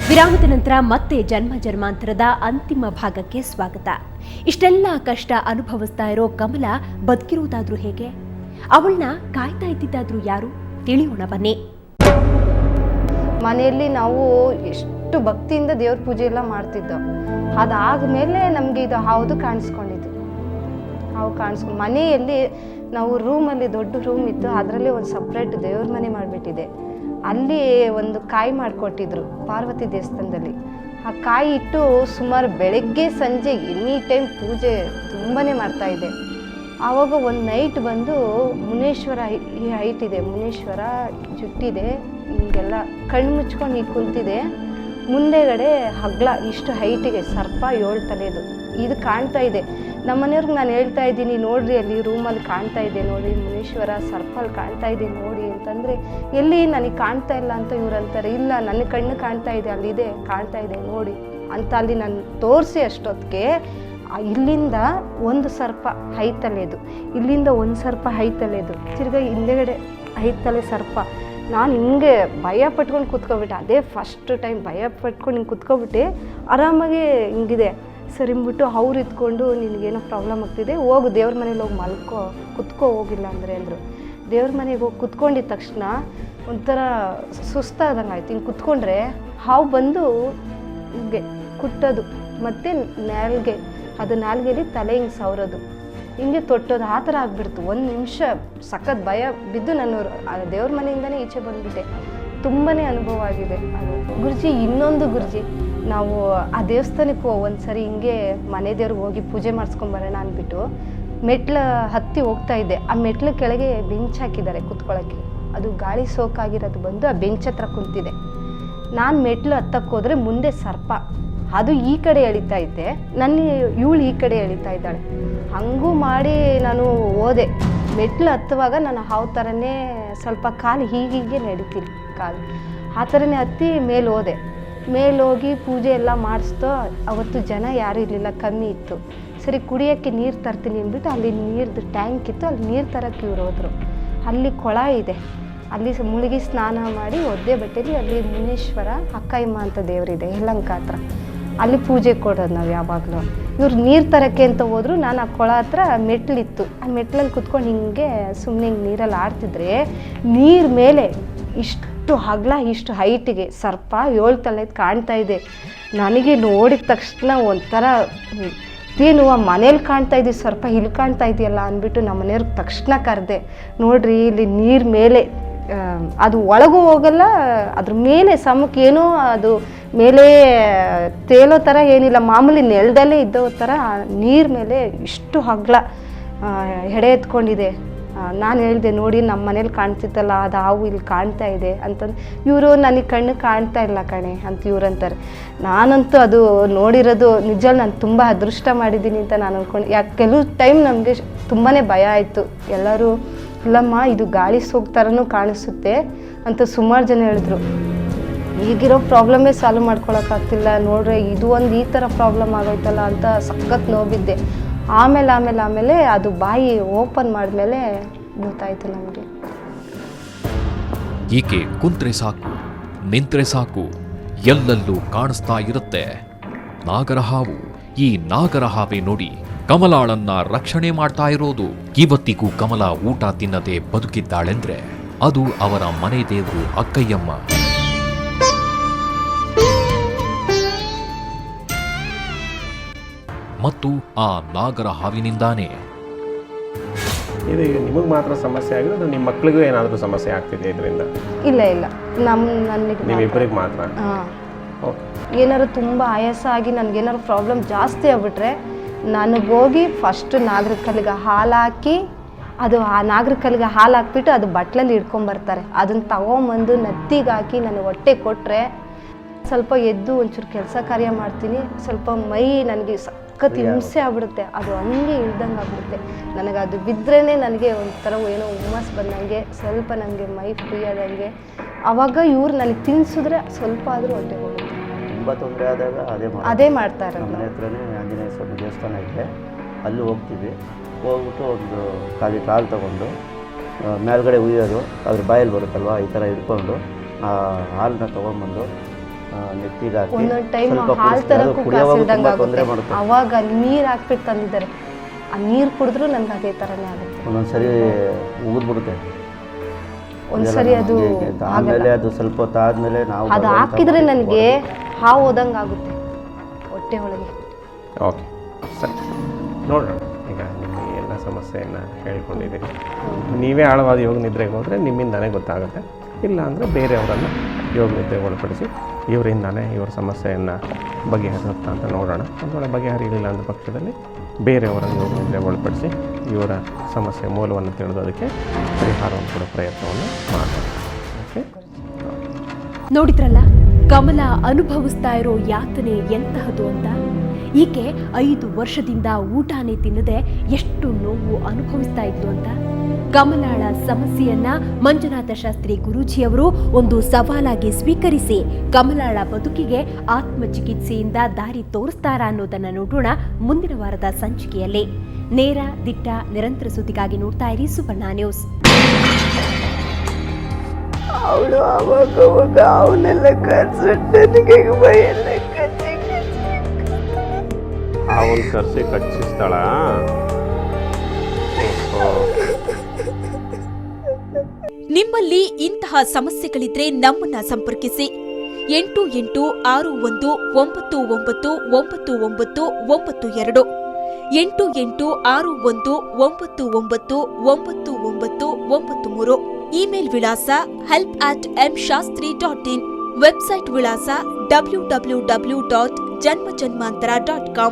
ವಿರಾಮದ ನಂತರ ಮತ್ತೆ ಜನ್ಮ ಜನ್ಮಾಂತರದ ಅಂತಿಮ ಭಾಗಕ್ಕೆ ಸ್ವಾಗತ. ಇಷ್ಟೆಲ್ಲ ಕಷ್ಟ ಅನುಭವಿಸ್ತಾ ಇರೋ ಕಮಲ ಬದುಕಿರುವುದಾದ್ರೂ ಹೇಗೆ? ಅವಳನ್ನ ಕಾಯ್ತಾ ಇದ್ದಿದ್ದಾದ್ರೂ ಯಾರು? ತಿಳಿಯೋಣ ಬನ್ನಿ. ಮನೆಯಲ್ಲಿ ನಾವು ಎಷ್ಟು ಭಕ್ತಿಯಿಂದ ದೇವ್ರ ಪೂಜೆ ಎಲ್ಲ ಮಾಡ್ತಿದ್ದೋ, ಅದಾದ್ಮೇಲೆ ನಮ್ಗೆ ಇದು ಹಾವುದು ಕಾಣಿಸ್ಕೊಂಡಿದ್ದು. ಹಾವು ಕಾಣಿಸ್ಕೊಂಡು ಮನೆಯಲ್ಲಿ ನಾವು ರೂಮಲ್ಲಿ ದೊಡ್ಡ ರೂಮ್ ಇತ್ತು, ಅದರಲ್ಲಿ ಒಂದು ಸಪ್ರೇಟ್ ದೇವ್ರ ಮನೆ ಮಾಡಿಬಿಟ್ಟಿದೆ. ಅಲ್ಲಿ ಒಂದು ಕಾಯಿ ಮಾಡಿಕೊಟ್ಟಿದ್ರು ಪಾರ್ವತಿ ದೇವಸ್ಥಾನದಲ್ಲಿ. ಆ ಕಾಯಿ ಇಟ್ಟು ಸುಮಾರು ಬೆಳಗ್ಗೆ ಸಂಜೆ ಎನಿ ಟೈಮ್ ಪೂಜೆ ತುಂಬಾ ಮಾಡ್ತಾಯಿದ್ದೆ. ಆವಾಗ ಒಂದು ನೈಟ್ ಬಂದು ಮುನೇಶ್ವರ ಈ ಹೈಟ್ ಇದೆ, ಮುನೇಶ್ವರ ಜುಟ್ಟಿದೆ, ಹಿಂಗೆಲ್ಲ ಕಣ್ಣು ಮುಚ್ಕೊಂಡು ಹೀಗೆ ಕುಂತಿದೆ. ಮುಂದೆಗಡೆ ಹಗ್ಲ ಇಷ್ಟು ಹೈಟಿಗೆ ಸರ್ಪ 7 ತಲೆದು ಇದು ಕಾಣ್ತಾ ಇದೆ. ನಮ್ಮ ಮನೆಯವ್ರಿಗೆ ನಾನು ಹೇಳ್ತಾ ಇದ್ದೀನಿ, ನೋಡ್ರಿ ಅಲ್ಲಿ ರೂಮಲ್ಲಿ ಕಾಣ್ತಾ ಇದೆ ನೋಡಿ ಮುನೇಶ್ವರ ಸರ್ಪ ಅಲ್ಲಿ ಕಾಣ್ತಾ ಇದೆ ನೋಡಿ ಅಂತಂದರೆ, ಎಲ್ಲಿ ನನಗೆ ಕಾಣ್ತಾ ಇಲ್ಲ ಅಂತ ಇವ್ರು ಅಂತಾರೆ. ಇಲ್ಲ, ನನ್ನ ಕಣ್ಣು ಕಾಣ್ತಾ ಇದೆ, ಅಲ್ಲಿದೆ ಕಾಣ್ತಾ ಇದೆ ನೋಡಿ ಅಂತ ಅಲ್ಲಿ ನಾನು ತೋರಿಸಿ ಅಷ್ಟೊತ್ತಿಗೆ ಇಲ್ಲಿಂದ ಒಂದು ಸರ್ಪ 5 ತಲೆದು, ಇಲ್ಲಿಂದ ಒಂದು ಸರ್ಪ 5 ತಲೆದು, ತಿರ್ಗಾ ಹಿಂದೆಗಡೆ 5 ತಲೆ ಸರ್ಪ. ನಾನು ಹಿಂಗೆ ಭಯ ಪಟ್ಕೊಂಡು ಕೂತ್ಕೊಬಿಟ್ಟೆ. ಅದೇ ಫಸ್ಟ್ ಟೈಮ್ ಭಯ ಪಟ್ಕೊಂಡು ಹಿಂಗೆ ಕೂತ್ಕೊಬಿಟ್ಟೆ. ಆರಾಮಾಗಿ ಹಿಂಗಿದೆ ಸರಿ ಅಂದ್ಬಿಟ್ಟು ಅವ್ರು ಇದ್ಕೊಂಡು, ನಿನಗೇನೋ ಪ್ರಾಬ್ಲಮ್ ಆಗ್ತಿದೆ, ಹೋಗು ದೇವ್ರ ಮನೇಲಿ ಹೋಗಿ ಕುತ್ಕೋ ಹೋಗಿಲ್ಲ ಅಂದರೆ ಅಂದರು. ದೇವ್ರ ಮನೆಗೆ ಹೋಗಿ ಕುತ್ಕೊಂಡಿದ್ದ ತಕ್ಷಣ ಒಂಥರ ಸುಸ್ತಾದಂಗೆ ಆಯ್ತು. ಹಿಂಗೆ ಕುತ್ಕೊಂಡ್ರೆ ಹಾವು ಬಂದು ಹಿಂಗೆ ಕುಟ್ಟೋದು, ಮತ್ತು ನಾಲ್ಗೆಲಿ ತಲೆ ಹಿಂಗೆ ಸವರೋದು, ಹಿಂಗೆ ತೊಟ್ಟೋದು, ಆ ಥರ ಆಗಿಬಿಡ್ತು. 1 ನಿಮಿಷ ಸಖತ್ ಭಯ ಬಿದ್ದು ನಾನು ದೇವ್ರ ಮನೆಯಿಂದನೇ ಈಚೆ ಬಂದುಬಿಟ್ಟೆ. ತುಂಬಾ ಅನುಭವ ಆಗಿದೆ ಅದು. ಗುರುಜಿ, ಇನ್ನೊಂದು ಗುರುಜಿ, ನಾವು ಆ ದೇವಸ್ಥಾನಕ್ಕೂ ಒಂದು ಸರಿ ಹಿಂಗೆ ಮನೆ ದೇವ್ರಿಗೆ ಹೋಗಿ ಪೂಜೆ ಮಾಡಿಸ್ಕೊಂಬರೋಣ ಅಂದ್ಬಿಟ್ಟು ಮೆಟ್ಲು ಹತ್ತಿ ಹೋಗ್ತಾ ಇದ್ದೆ. ಆ ಮೆಟ್ಲು ಕೆಳಗೆ ಬೆಂಚ್ ಹಾಕಿದ್ದಾರೆ ಕೂತ್ಕೊಳ್ಳೋಕ್ಕೆ, ಅದು ಗಾಳಿ ಸೋಕಾಗಿರೋದು ಬಂದು ಆ ಬೆಂಚ್ ಹತ್ರ ಕುಂತಿದೆ. ನಾನು ಮೆಟ್ಲು ಹತ್ತಕ್ಕೆ ಹೋದರೆ ಮುಂದೆ ಸರ್ಪ, ಅದು ಈ ಕಡೆ ಎಳಿತಾ ಇದ್ದೆ, ಇವಳು ಈ ಕಡೆ ಎಳಿತಾ ಇದ್ದಾಳೆ. ಹಂಗೂ ಮಾಡಿ ನಾನು ಹೋದೆ. ಮೆಟ್ಲು ಹತ್ತುವಾಗ ನಾನು ಹಾವು ಥರನೇ ಸ್ವಲ್ಪ ಕಾಲು ಹೀಗೆ ನಡೀತೀನಿ, ಕಾಲು ಆ ಥರನೇ ಹತ್ತಿ ಮೇಲೆ ಹೋದೆ. ಮೇಲೋಗಿ ಪೂಜೆ ಎಲ್ಲ ಮಾಡಿಸ್ತೋ. ಅವತ್ತು ಜನ ಯಾರೂ ಇರಲಿಲ್ಲ, ಕಮ್ಮಿ ಇತ್ತು. ಸರಿ ಕುಡಿಯೋಕ್ಕೆ ನೀರು ತರ್ತೀನಿ ಅಂದ್ಬಿಟ್ಟು ಅಲ್ಲಿ ನೀರ್ದು ಟ್ಯಾಂಕ್ ಇತ್ತು, ಅಲ್ಲಿ ನೀರು ತರೋಕ್ಕೆ ಇವ್ರು ಹೋದರು. ಅಲ್ಲಿ ಕೊಳ ಇದೆ, ಅಲ್ಲಿ ಮುಳುಗಿ ಸ್ನಾನ ಮಾಡಿ ಒದ್ದೆ ಬಟ್ಟೆಲಿ ಅಲ್ಲಿ ಮುನೇಶ್ವರ ಅಕ್ಕಯ್ಯಮ್ಮ ಅಂತ ದೇವರಿದೆ ಯಲಹಂಕ ಹತ್ರ, ಅಲ್ಲಿ ಪೂಜೆ ಕೊಡೋದು ನಾವು ಯಾವಾಗಲೂ. ಇವ್ರು ನೀರು ತರೋಕ್ಕೆ ಅಂತ ಹೋದ್ರು. ನಾನು ಆ ಕೊಳ ಹತ್ರ ಮೆಟ್ಲಿತ್ತು, ಆ ಮೆಟ್ಲಲ್ಲಿ ಕುತ್ಕೊಂಡು ಹಿಂಗೆ ಸುಮ್ಮನೆ ಹಿಂಗೆ ನೀರಲ್ಲಿ ಆಡ್ತಿದ್ರೆ ನೀರು ಮೇಲೆ ಇಷ್ಟು ಹಗಲ ಇಷ್ಟು ಹೈಟಿಗೆ ಸರ್ಪ 7 ತಲೆದು ಕಾಣ್ತಾ ಇದೆ. ನನಗೆ ನೋಡಿದ ತಕ್ಷಣ ಒಂಥರ ಏನು ಮನೇಲಿ ಕಾಣ್ತಾ ಇದ್ದೀವಿ ಸರ್ಪ, ಇಲ್ಲಿ ಕಾಣ್ತಾ ಇದೆಯಲ್ಲ ಅಂದ್ಬಿಟ್ಟು ನಮ್ಮ ಮನೆಯವ್ರಿಗೆ ತಕ್ಷಣ ಕರೆದೆ. ನೋಡ್ರಿ ಇಲ್ಲಿ ನೀರು ಮೇಲೆ, ಅದು ಒಳಗೂ ಹೋಗಲ್ಲ, ಅದ್ರ ಮೇಲೆ ಸಮಕ್ಕೆ ಏನೋ ಅದು ಮೇಲೆ ತೇಲೋ ಥರ ಏನಿಲ್ಲ, ಮಾಮೂಲಿ ನೆಲದಲ್ಲೇ ಇದ್ದೋ ಥರ ನೀರು ಮೇಲೆ ಇಷ್ಟು ಹಗಲ ಎಡೆ ಎತ್ಕೊಂಡಿದೆ. ನಾನು ಹೇಳಿದೆ, ನೋಡಿ ನಮ್ಮ ಮನೇಲಿ ಕಾಣ್ತಿತ್ತಲ್ಲ ಅದು ಹಾವು ಇಲ್ಲಿ ಕಾಣ್ತಾ ಇದೆ ಅಂತಂದು. ಇವರು ನನಗೆ ಕಣ್ಣು ಕಾಣ್ತಾ ಇಲ್ಲ ಕಣೆ ಅಂತ ಇವ್ರು ಅಂತಾರೆ. ನಾನಂತೂ ಅದು ನೋಡಿರೋದು ನಿಜವಾಗಿ ನಾನು ತುಂಬ ಅದೃಷ್ಟ ಮಾಡಿದ್ದೀನಿ ಅಂತ ನಾನು ಅಂದ್ಕೊಂಡು. ಯಾಕೆ ಕೆಲವು ಟೈಮ್ ನಮಗೆ ತುಂಬಾ ಭಯ ಆಯಿತು. ಎಲ್ಲರೂ ಇಲ್ಲಮ್ಮ ಇದು ಗಾಳಿ ಸೋಗ್ ಥರನೂ ಕಾಣಿಸುತ್ತೆ ಅಂತ ಸುಮಾರು ಜನ ಹೇಳಿದ್ರು. ಈಗಿರೋ ಪ್ರಾಬ್ಲಮ್ಮೇ ಸಾಲ್ವ್ ಮಾಡ್ಕೊಳಕ್ಕಾಗ್ತಿಲ್ಲ ನೋಡ್ರೆ, ಇದು ಒಂದು ಈ ಥರ ಪ್ರಾಬ್ಲಮ್ ಆಗೋಯ್ತಲ್ಲ ಅಂತ ಸಖತ್ ನೋವಿದ್ದೆ. ಆಮೇಲೆ ಅದು ಬಾಯಿ ಓಪನ್ ಮಾಡಿದ್ಮೇಲೆ ಗೊತ್ತಾಯ್ತು ನಮಗೆ. ಈಕೆ ಕುಂತ್ರೆ ಸಾಕು, ನಿಂತ್ರೆ ಸಾಕು, ಎಲ್ಲೆಲ್ಲೂ ಕಾಣಿಸ್ತಾ ಇರುತ್ತೆ ನಾಗರಹಾವು. ಈ ನಾಗರಹಾವೆ ನೋಡಿ ಕಮಲಾಳನ್ನ ರಕ್ಷಣೆ ಮಾಡ್ತಾ ಇರೋದು. ಇವತ್ತಿಗೂ ಕಮಲ ಊಟ ತಿನ್ನದೆ ಬದುಕಿದ್ದಾಳೆಂದ್ರೆ ಅದು ಅವರ ಮನೆ ದೇವರು ಅಕ್ಕಯ್ಯಮ್ಮ. ಮತ್ತು ಆ ನಾಗರ ಹಾವಿನಿಂದಾನೇ ಇದು ನಿಮಗೆ ಮಾತ್ರ ಸಮಸ್ಯೆ ಆಗಿರೋದು, ನಿಮ್ಮ ಮಕ್ಕಳಿಗೂ ಏನಾದರೂ ಸಮಸ್ಯೆ ಆಗ್ತಿದೆ ಇದರಿಂದ? ಇಲ್ಲ ನನಗೆ ನೀವಿಬ್ಬರಿಗೆ ಮಾತ್ರ. ಏನಾದ್ರು ತುಂಬ ಆಯಾಸ ಆಗಿ ನನಗೇನಾದ್ರು ಪ್ರಾಬ್ಲಮ್ ಜಾಸ್ತಿ ಆಗ್ಬಿಟ್ರೆ ನನಗೋಗಿ ಫಸ್ಟ್ ನಾಗರ ಕಲ್ಲಿಗೆ ಹಾಲು ಹಾಕಿ, ಅದು ಆ ನಾಗರ ಕಲ್ಲಿಗೆ ಹಾಲು ಹಾಕ್ಬಿಟ್ಟು ಅದು ಬಟ್ಲಲ್ಲಿ ಹಿಡ್ಕೊಂಬರ್ತಾರೆ. ಅದನ್ನು ತಗೊಂಬಂದು ನತ್ತಿಗೆ ಹಾಕಿ ನನಗೆ ಹೊಟ್ಟೆ ಕೊಟ್ಟರೆ ಸ್ವಲ್ಪ ಎದ್ದು ಒಂಚೂರು ಕೆಲಸ ಕಾರ್ಯ ಮಾಡ್ತೀನಿ. ಸ್ವಲ್ಪ ಮೈ ನನಗೆ ಸಖತ್ ಹಿಂಸೆ ಆಗ್ಬಿಡುತ್ತೆ, ಅದು ಹಂಗೆ ಇಳ್ದಂಗೆ ಆಗ್ಬಿಡುತ್ತೆ. ನನಗೆ ಅದು ಬಿದ್ರೇ ನನಗೆ ಒಂಥರ ಏನೋ ಹುಮ್ಮಸ್ ಬಂದಂಗೆ, ಸ್ವಲ್ಪ ನನಗೆ ಮೈ ಫ್ರೀ ಆದಂಗೆ. ಆವಾಗ ಇವ್ರು ನನಗೆ ತಿನ್ಸಿದ್ರೆ ಸ್ವಲ್ಪ ಆದರೂ ಹೊಟ್ಟೆ ಹೋಗುತ್ತೆ. ತುಂಬ ತೊಂದರೆ ಆದಾಗ ಅದೇ ಮಾಡ್ತಾರೆ. ನಮ್ಮ ಮನೆ ಹತ್ರನೇ ಆಂಜನೇಯ ಸ್ವಾಮಿ ದೇವಸ್ಥಾನ ಇದೆ, ಅಲ್ಲಿ ಹೋಗ್ತೀವಿ. ಹೋಗ್ಬಿಟ್ಟು ಒಂದು ಖಾಲಿ ಟ್ರಾಲ್ ತೊಗೊಂಡು ಮೇಲ್ಗಡೆ ಉಯ್ಯೋದು, ಅದ್ರ ಬಾಯಲ್ಲಿ ಬರುತ್ತಲ್ವ, ಈ ಥರ ಹಿಡ್ಕೊಂಡು ಹಾಲನ್ನ ತೊಗೊಂಬಂದು ನೆತ್ತಿಗೆ ಹಾಕಿ ಒಂದೊಂದು ಟೈಮ್ ಸ್ವಲ್ಪ ಹಾಲು ಕುಡಿಸ್ತಾರೆ. ಅದು ತರಕ್ಕೂ ಕುಡಿಯೋವಾಗ ಕಾಸಿಲ್ದಂಗೆ ತುಂಬ ತೊಂದರೆ ಆಗುತ್ತೆ. ಮಾಡುತ್ತೆ. ಅವಾಗ ನೀರು ಹಾಕ್ಬಿಟ್ಟು ತಂದಿದ್ದಾರೆ. ಆ ನೀರು ಕುಡಿದ್ರೂ ನನ್ಗೆ ಅದೇ ಥರನೇ ಆಗುತ್ತೆ. ಒಂದೊಂದ್ಸರಿ ಉಗಿದ್ಬಿಡುತ್ತೆ. ಒಂದ್ಸರಿ ಅದು ಆಮೇಲೆ ಅದು ಸ್ವಲ್ಪ ಹೊತ್ತು ಆದಮೇಲೆ ನಾವು ಅದು ಹಾಕಿದ್ರೆ ನನಗೆ ಹಾವು ಹೋದಂಗೆ ಆಗುತ್ತೆ ಹೊಟ್ಟೆ ಒಳಗೆ. ಓಕೆ, ಸರಿ, ನೋಡೋಣ. ಈಗ ನಿಮ್ಮ ಎಲ್ಲ ಸಮಸ್ಯೆಯನ್ನು ಹೇಳ್ಕೊಂಡಿದ್ದೀರಿ. ನೀವೇ ಆಳವಾದ ಯೋಗ ನಿದ್ರೆಗೆ ಹೋದರೆ ನಿಮ್ಮಿಂದಾನೇ ಗೊತ್ತಾಗುತ್ತೆ. ಇಲ್ಲ ಅಂದರೆ ಬೇರೆಯವರನ್ನು ಯೋಗ ನಿದ್ರೆಗೆ ಒಳಪಡಿಸಿ ಇವರಿಂದಾನೇ ಇವ್ರ ಸಮಸ್ಯೆಯನ್ನು ಬಗೆಹರಿಸುತ್ತಾ ಅಂತ ನೋಡೋಣ. ಒಂದು ವೇಳೆ ಬಗೆಹರಿಲಿಲ್ಲ ಅಂದ ಪಕ್ಷದಲ್ಲಿ ಬೇರೆಯವರನ್ನು ಯೋಗ ನಿದ್ರೆಗೆ ಒಳಪಡಿಸಿ ಇವರ ಸಮಸ್ಯೆ ಮೂಲವನ್ನು ತಿಳಿದೋದಕ್ಕೆ ಪರಿಹಾರವನ್ನು ಕೊಡೋ ಪ್ರಯತ್ನವನ್ನು ಮಾಡೋಣ. ಓಕೆ, ನೋಡಿದ್ರಲ್ಲ ಕಮಲ ಅನುಭವಿಸ್ತಾ ಇರೋ ಯಾತನೆ ಎಂತಹದು ಅಂತ. ಈಕೆ 5 ವರ್ಷದಿಂದ ಊಟನೇ ತಿನ್ನದೆ ಎಷ್ಟು ನೋವು ಅನುಭವಿಸ್ತಾ ಇದ್ಲು ಅಂತ. ಕಮಲಾಳ ಸಮಸ್ಯೆಯನ್ನ ಮಂಜುನಾಥ ಶಾಸ್ತ್ರಿ ಗುರೂಜಿಯವರು ಒಂದು ಸವಾಲಾಗಿ ಸ್ವೀಕರಿಸಿ ಕಮಲಾಳ ಬದುಕಿಗೆ ಆತ್ಮಚಿಕಿತ್ಸೆಯಿಂದ ದಾರಿ ತೋರಿಸ್ತಾರಾ ಅನ್ನೋದನ್ನ ನೋಡೋಣ ಮುಂದಿನ ವಾರದ ಸಂಚಿಕೆಯಲ್ಲಿ. ನೇರ ದಿಟ್ಟ ನಿರಂತರ ಸುದ್ದಿಗಾಗಿ ನೋಡ್ತಾ ಇರಿ ಸುವರ್ಣ ನ್ಯೂಸ್. ಅವಳು ಅವಾಗ ಅವನೆಲ್ಲ ಕರ್ಸಿಟ್ಟನಿಗೆ ಬೈಯೆಲ್ಲ ಅವನು ಕರೆಸಿ ಕಚ್ಚಿಸ್ತಾಳ. ನಿಮ್ಮಲ್ಲಿ ಇಂತಹ ಸಮಸ್ಯೆಗಳಿದ್ರೆ ನಮ್ಮನ್ನ ಸಂಪರ್ಕಿಸಿ. 8869999992 8861999993. ಇಮೇಲ್ ವಿಳಾಸ help@mshastri.in. ವೆಬ್ಸೈಟ್ ವಿಳಾಸ www.janmajanmantara.com.